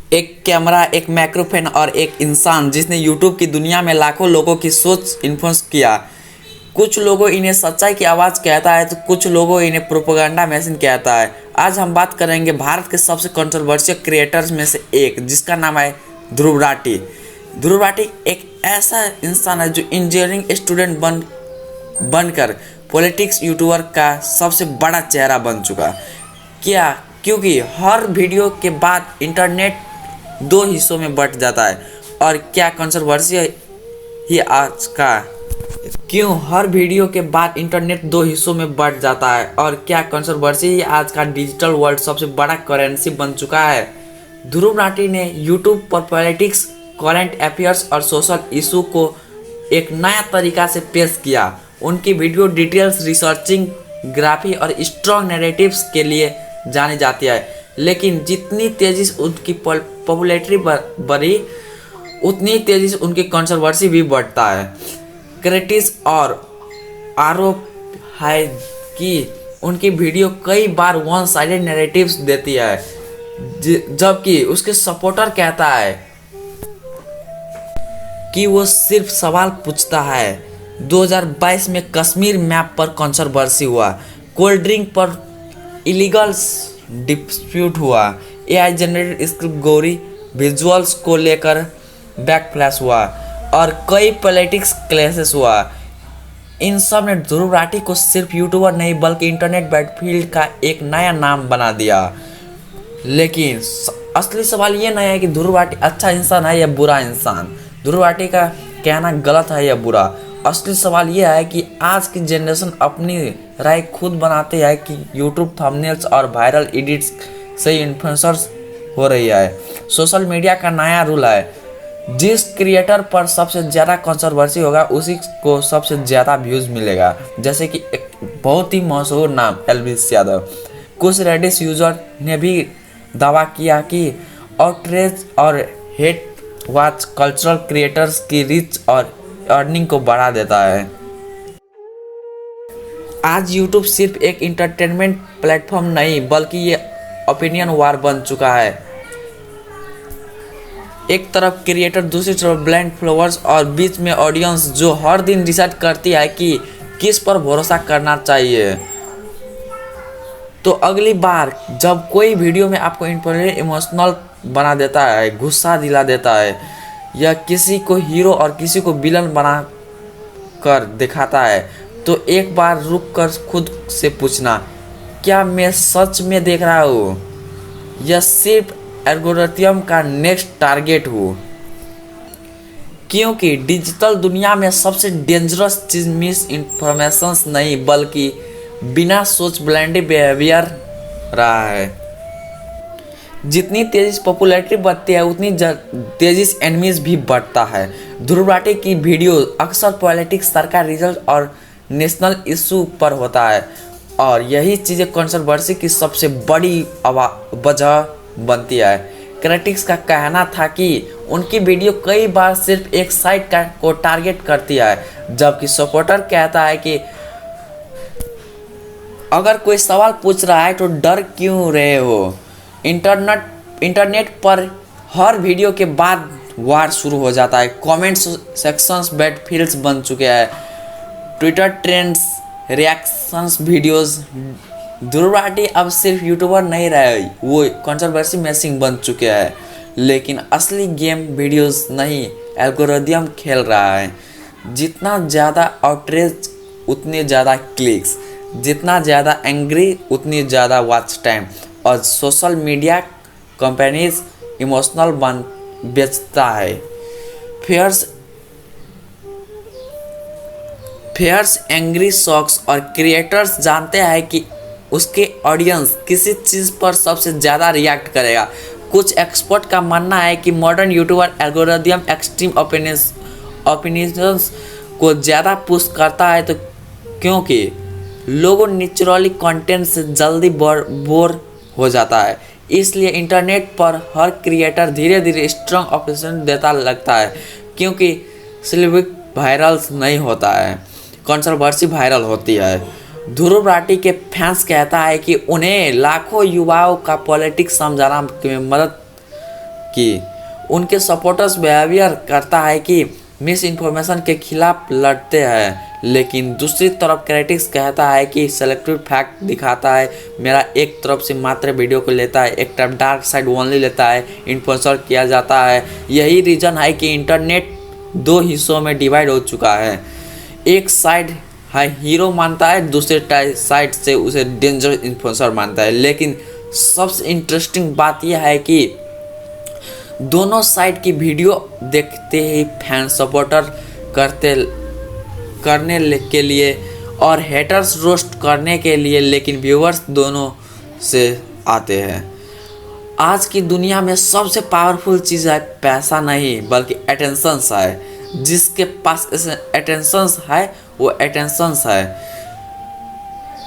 एक कैमरा, एक माइक्रोफोन और एक इंसान जिसने यूट्यूब की दुनिया में लाखों लोगों की सोच इन्फ्लुएंस किया। कुछ लोगों इन्हें सच्चाई की आवाज़ कहता है तो कुछ लोगों इन्हें प्रोपेगेंडा मशीन कहता है। आज हम बात करेंगे भारत के सबसे कंट्रोवर्शियल क्रिएटर्स में से एक, जिसका नाम है ध्रुव राठी। ध्रुव राठी एक ऐसा इंसान है जो इंजीनियरिंग स्टूडेंट बनकर पॉलिटिक्स यूट्यूबर का सबसे बड़ा चेहरा बन चुका। क्या? क्योंकि हर वीडियो के बाद इंटरनेट दो हिस्सों में बंट जाता है। और क्या कंट्रोवर्सी ही आज का? क्यों हर वीडियो के बाद इंटरनेट दो हिस्सों में बंट जाता है? और क्या कंट्रोवर्सी ही आज का डिजिटल वर्ल्ड सबसे बड़ा करेंसी बन चुका है? ध्रुव राठी ने यूट्यूब पर पॉलिटिक्स, करंट अफेयर्स और सोशल इशू को एक नया तरीका से पेश किया। उनकी वीडियो डिटेल्स, रिसर्चिंग, ग्राफी और स्ट्रॉन्ग नैरेटिव्स के लिए जानी जाती है। लेकिन जितनी तेजी से उनकी पॉपुलैरिटी बढ़ी, उतनी तेजी से उनकी कंट्रोवर्सी भी बढ़ता है। क्रिटिक्स और आरोप है कि उनकी वीडियो कई बार वन साइडेड नैरेटिव्स देती है, जबकि उसके सपोर्टर कहता है कि वो सिर्फ सवाल पूछता है। 2022 में कश्मीर मैप पर कंट्रोवर्सी हुआ, कोल्ड ड्रिंक पर इलीगल डिस्प्यूट हुआ, AI generated script Gauri visuals को लेकर बैकफ्लैश हुआ और कई पॉलिटिक्स क्लैशेस हुआ। इन सब ने ध्रुव राठी को सिर्फ यूट्यूबर नहीं बल्कि इंटरनेट बैटलफील्ड का एक नया नाम बना दिया। लेकिन असली सवाल ये नहीं है कि ध्रुव राठी अच्छा इंसान है या बुरा इंसान, ध्रुव राठी का कहना गलत है या बुरा। असली सवाल यह है कि आज की जनरेशन अपनी राय खुद बनाते हैं कि यूट्यूब थंबनेल्स और वायरल एडिट्स से इन्फ्लुएंसर्स हो रही है। सोशल मीडिया का नया रूल है, जिस क्रिएटर पर सबसे ज़्यादा कंट्रोवर्सी होगा उसी को सबसे ज़्यादा व्यूज़ मिलेगा। जैसे कि एक बहुत ही मशहूर नाम एल्विस यादव। कुछ रेडिस यूजर ने भी दावा किया कि आउटरीच और हेट वॉच कल्चरल क्रिएटर्स की रीच और अर्निंग को बढ़ा देता है। आज यूट्यूब सिर्फ एक इंटरटेनमेंट प्लेटफॉर्म नहीं बल्कि ये ओपिनियन वार बन चुका है। एक तरफ क्रिएटर, दूसरी तरफ ब्लाइंड फॉलोअर्स और बीच में ऑडियंस जो हर दिन डिसाइड करती है कि किस पर भरोसा करना चाहिए। तो अगली बार जब कोई वीडियो में आपको इमोशनल बना देता है, गुस्सा दिला देता है या किसी को हीरो और किसी को विलन बना कर दिखाता है, तो एक बार रुक कर खुद से पूछना, क्या मैं सच में देख रहा हूँ या सिर्फ एल्गोरिथम का नेक्स्ट टारगेट हूँ? क्योंकि डिजिटल दुनिया में सबसे डेंजरस चीज़ मिस इन्फॉर्मेशंस नहीं बल्कि बिना सोच ब्लाइंड बिहेवियर रहा है। जितनी तेजी से पॉपुलैरिटी बढ़ती है उतनी तेजी से एनिमीज भी बढ़ता है। ध्रुव राठी की वीडियो अक्सर पॉलिटिक्स, सरकार, रिजल्ट और नेशनल इशू पर होता है और यही चीज़ें कंट्रोवर्सी की सबसे बड़ी वजह बनती है। क्रिटिक्स का कहना था कि उनकी वीडियो कई बार सिर्फ एक साइड को टारगेट करती है, जबकि सपोर्टर कहता है कि अगर कोई सवाल पूछ रहा है तो डर क्यों रहे हो। इंटरनेट पर हर वीडियो के बाद वार शुरू हो जाता है। कमेंट सेक्शंस बैटलफील्ड्स बन चुके हैं, Twitter trends, reactions videos. Dhruv Rathee अब सिर्फ यूट्यूबर नहीं रहे, वो कंट्रोवर्सी मशीन बन चुके हैं। लेकिन असली गेम वीडियोस नहीं, एल्गोरिथम खेल रहा है। जितना ज़्यादा आउटरीच उतने ज़्यादा क्लिक्स, जितना ज़्यादा एंग्री उतनी ज़्यादा वॉच टाइम। और सोशल मीडिया कंपनीज इमोशनल बेचता है। फेयर्स एंग्री शॉक्स और क्रिएटर्स जानते हैं कि उसके ऑडियंस किसी चीज़ पर सबसे ज़्यादा रिएक्ट करेगा। कुछ एक्सपर्ट का मानना है कि modern YouTuber algorithm extreme opinions को ज़्यादा पुश करता है, तो क्योंकि लोगों नेचुरली कंटेंट से जल्दी बोर हो जाता है। इसलिए इंटरनेट पर हर क्रिएटर धीरे धीरे स्ट्रॉन्ग ओपिनियन देता लगता है, क्योंकि सिर्फ वायरल्स नहीं होता है, कंट्रोवर्सी वायरल होती है। ध्रुव राठी के फैंस कहता है कि उन्हें लाखों युवाओं का पॉलिटिक्स समझाना में मदद कि उनके सपोर्टर्स बिहेवियर करता है कि मिस इन्फॉर्मेशन के खिलाफ लड़ते हैं, लेकिन दूसरी तरफ क्रिटिक्स कहता है कि सेलेक्टिव फैक्ट दिखाता है, मेरा एक तरफ से मात्र वीडियो को लेता है, एक तरफ डार्क साइड ओनली लेता है, इन्फ्लुएंसर किया जाता है। यही रीज़न है कि इंटरनेट दो हिस्सों में डिवाइड हो चुका है। एक साइड है हीरो मानता है, दूसरे साइड से उसे डेंजर इन्फ्लुएंसर मानता है। लेकिन सबसे इंटरेस्टिंग बात यह है कि दोनों साइड की वीडियो देखते ही फैन सपोर्टर करने के लिए और हेटर्स रोस्ट करने के लिए, लेकिन व्यूअर्स दोनों से आते हैं। आज की दुनिया में सबसे पावरफुल चीज़ है पैसा नहीं बल्कि अटेंशंस है। जिसके पास अटेंशंस है वो अटेंशंस है,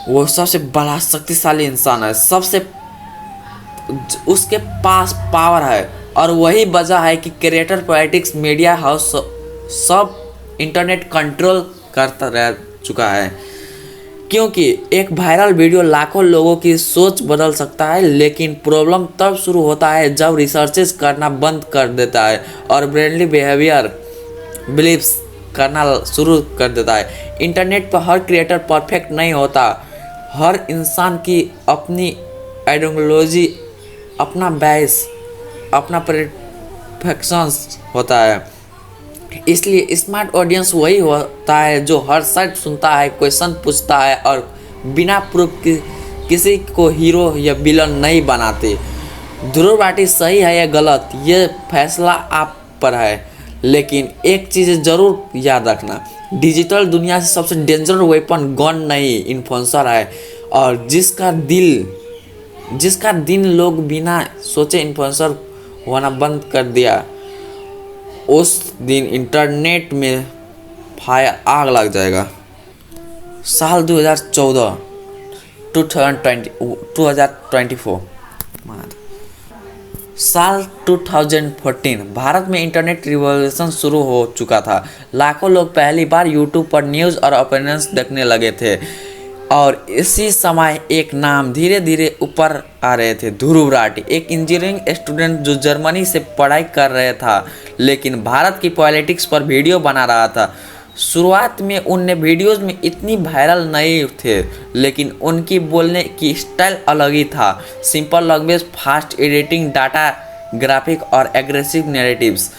वो सबसे बड़ा शक्तिशाली इंसान है, सबसे उसके पास पावर है। और वही वजह है कि क्रिएटर, पॉलिटिक्स, मीडिया हाउस सब इंटरनेट कंट्रोल करता रह चुका है। क्योंकि एक वायरल वीडियो लाखों लोगों की सोच बदल सकता है, लेकिन प्रॉब्लम तब शुरू होता है जब रिसर्चेस करना बंद कर देता है और ब्रेनली बिहेवियर बिलीव्स करना शुरू कर देता है। इंटरनेट पर हर क्रिएटर परफेक्ट नहीं होता, हर इंसान की अपनी आइडियोलॉजी, अपना बैस, अपना परफेक्शंस होता है। इसलिए स्मार्ट ऑडियंस वही होता है जो हर साइड सुनता है, क्वेश्चन पूछता है और बिना प्रूफ किसी को हीरो या विलन नहीं बनाते। ध्रुव राठी सही है या गलत, ये फैसला आप पर है। लेकिन एक चीज़ ज़रूर याद रखना, डिजिटल दुनिया से सबसे डेंजर वेपन गन नहीं इन्फ्लुएंसर है। और जिसका दिन लोग बिना सोचे इन्फ्लुएंसर होना बंद कर दिया, उस दिन इंटरनेट में फायर आग लग जाएगा। साल 2014 2024 साल 2014 भारत में इंटरनेट रिवॉल्यूशन शुरू हो चुका था। लाखों लोग पहली बार यूट्यूब पर न्यूज़ और ओपिनियंस देखने लगे थे। और इसी समय एक नाम धीरे धीरे ऊपर आ रहे थे, ध्रुव राठी, एक इंजीनियरिंग स्टूडेंट जो जर्मनी से पढ़ाई कर रहा था लेकिन भारत की पॉलिटिक्स पर वीडियो बना रहा था। शुरुआत में उनने वीडियोस में इतनी वायरल नहीं थे, लेकिन उनकी बोलने की स्टाइल अलग ही था। Simple language, fast editing, data graphic और एग्रेसिव नैरेटिव्स।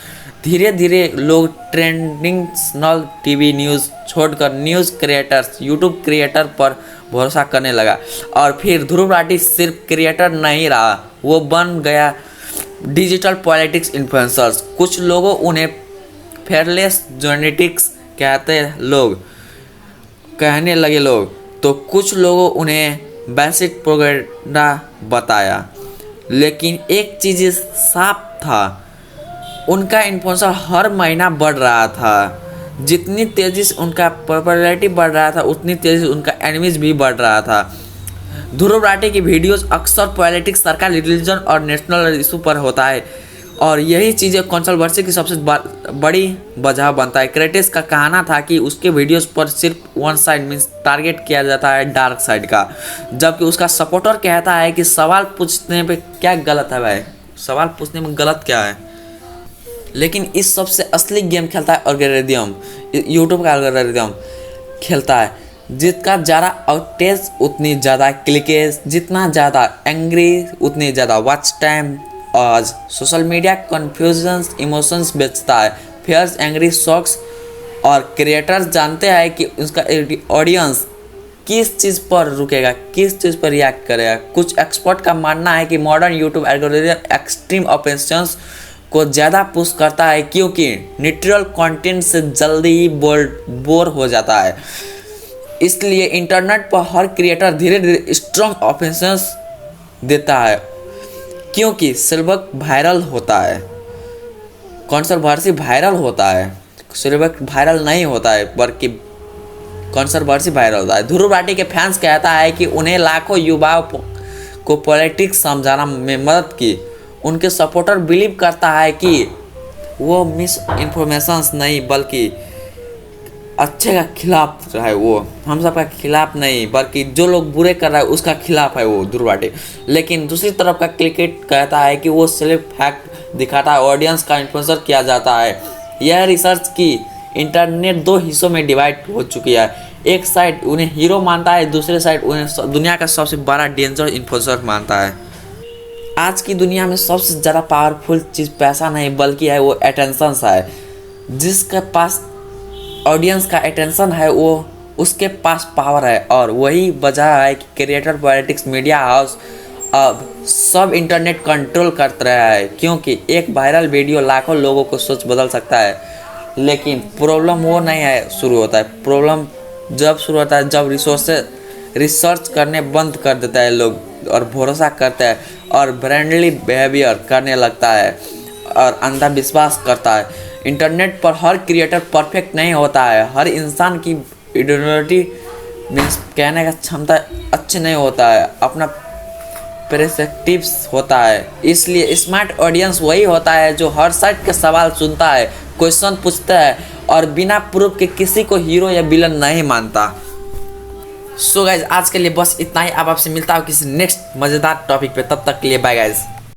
धीरे धीरे लोग ट्रेडिशनल टीवी न्यूज़ छोड़कर न्यूज़ क्रिएटर्स, यूट्यूब क्रिएटर पर भरोसा करने लगा। और फिर ध्रुव राठी सिर्फ क्रिएटर नहीं रहा, वो बन गया डिजिटल पॉलिटिक्स इन्फ्लुएंसर्स। कुछ लोगों उन्हें फेयरलेस जेनेटिक्स कहने लगे लोग, तो कुछ लोगों उन्हें बेसिक प्रोपेगेंडा बताया। लेकिन एक चीज़ साफ था, उनका इन्फ्लुएंसर हर महीना बढ़ रहा था। जितनी तेज़ी से उनका पॉपुलैरिटी बढ़ रहा था, उतनी तेज़ी से उनका एनिमीज भी बढ़ रहा था। ध्रुव राठी की वीडियोस अक्सर पॉलिटिक्स, सरकार, रिलीजन और नेशनल इशू पर होता है और यही चीज़ें कंट्रोवर्सी की सबसे बड़ी वजह बनता है। क्रिटिक्स का कहना था कि उसके वीडियोस पर सिर्फ वन साइड मीन्स टारगेट किया जाता है डार्क साइड का, जबकि उसका सपोर्टर कहता है कि सवाल पूछने पे क्या गलत है भाई, सवाल पूछने में गलत क्या है। लेकिन इस सबसे असली गेम खेलता है एल्गोरिदम, यूट्यूब का एल्गोरिदम खेलता है। जितना ज़्यादा आउटेज उतनी ज़्यादा क्लिकेज, जितना ज़्यादा एंग्री उतनी ज़्यादा वॉच टाइम। आज सोशल मीडिया कन्फ्यूजन्स इमोशंस बेचता है, फेयर्स, एंग्री, शॉक्स। और क्रिएटर्स जानते हैं कि उसका ऑडियंस किस चीज़ पर रुकेगा, किस चीज़ पर रिएक्ट करेगा। कुछ एक्सपर्ट का मानना है कि modern YouTube algorithm extreme opinions को ज़्यादा पुश करता है, क्योंकि न्यूट्रल कंटेंट से जल्दी ही बोर हो जाता है। इसलिए इंटरनेट पर हर क्रिएटर धीरे धीरे स्ट्रॉन्ग ओपिनियंस देता है, क्योंकि सिर्फ वायरल होता है, कंट्रोवर्सी वायरल होता है, सिर्फ वायरल नहीं होता है बल्कि कंट्रोवर्सी वायरल होता है। ध्रुव राठी के फैंस कहता है कि उन्हें लाखों युवाओं को पॉलिटिक्स समझाना में मदद की। उनके सपोर्टर बिलीव करता है कि वो मिस इन्फॉर्मेशन नहीं बल्कि अच्छे का खिलाफ है, वो हम सब का खिलाफ नहीं बल्कि जो लोग बुरे कर रहा है उसका खिलाफ है वो ध्रुव राठी। लेकिन दूसरी तरफ का क्रिकेट कहता है कि वो सिर्फ फैक्ट दिखाता है, ऑडियंस का इन्फ्लुएंसर किया जाता है। यह रिसर्च की इंटरनेट दो हिस्सों में डिवाइड हो चुकी है। एक साइड उन्हें हीरो मानता है, दूसरे साइड उन्हें दुनिया का सबसे बड़ा डेंजर इन्फ्लुएंसर मानता है। आज की दुनिया में सबसे ज़्यादा पावरफुल चीज़ पैसा नहीं बल्कि है वो अटेंशन है। जिसके पास ऑडियंस का अटेंशन है वो उसके पास पावर है, और वही वजह है कि क्रिएटर, पॉलिटिक्स, मीडिया हाउस अब सब इंटरनेट कंट्रोल करते रहा है। क्योंकि एक वायरल वीडियो लाखों लोगों को सोच बदल सकता है, लेकिन प्रॉब्लम वो नहीं है शुरू होता है। प्रॉब्लम जब शुरू होता है जब रिसर्च करने बंद कर देता है लोग, और भरोसा करता है और ब्रांडली बिहेवियर करने लगता है और अंधविश्वास करता है। इंटरनेट पर हर क्रिएटर परफेक्ट नहीं होता है, हर इंसान की आइडेंटिटी मीन्स कहने का क्षमता अच्छी नहीं होता है, अपना पर्सपेक्टिव्स होता है। इसलिए स्मार्ट ऑडियंस वही होता है जो हर साइड के सवाल सुनता है, क्वेश्चन पूछता है और बिना प्रूफ के किसी को हीरो या विलन नहीं मानता। सो गाइज आज के लिए बस इतना ही। अब आपसे मिलता हूँ किसी नेक्स्ट मज़ेदार टॉपिक पे, तब तक के लिए बाय गाइज।